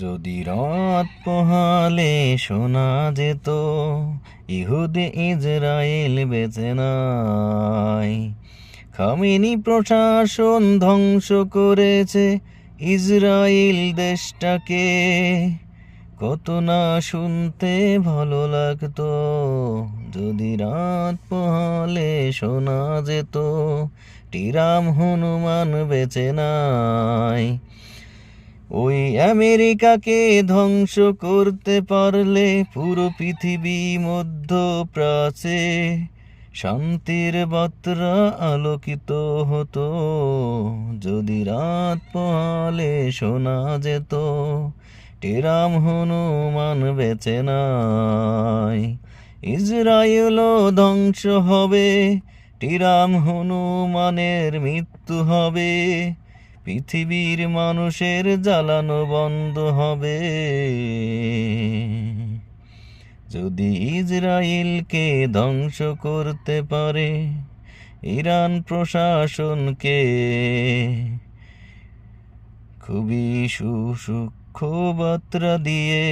যদি রাত পোহালে শোনা যেত ইহুদ ইজরায়েল বেঁচে নাই, খামেনি প্রশাসন ধ্বংস করেছে ইজরায়েল দেশটাকে, কত না শুনতে ভালো লাগতো যদি রাত পোহালে শোনা যেত টিরাম হনুমান বেঁচে নাই। ওই আমেরিকাকে ধ্বংস করতে পারলে পুরো পৃথিবী মধ্যপ্রাচ্যে শান্তির বার্তা আলোকিত হতো যদি রাত পোহালে শোনা যেত টিরাম হনুমান বেঁচে নাই। ইজরায়েলও ধ্বংস হবে, টিরাম হনুমানের মৃত্যু হবে, পৃথিবীর মানুষের জ্বালানো বন্ধ হবে যদি ইজরায়েলকে ধ্বংস করতে পারে ইরান প্রশাসনকে, খুবই সূক্ষ্ম বার্তা দিয়ে।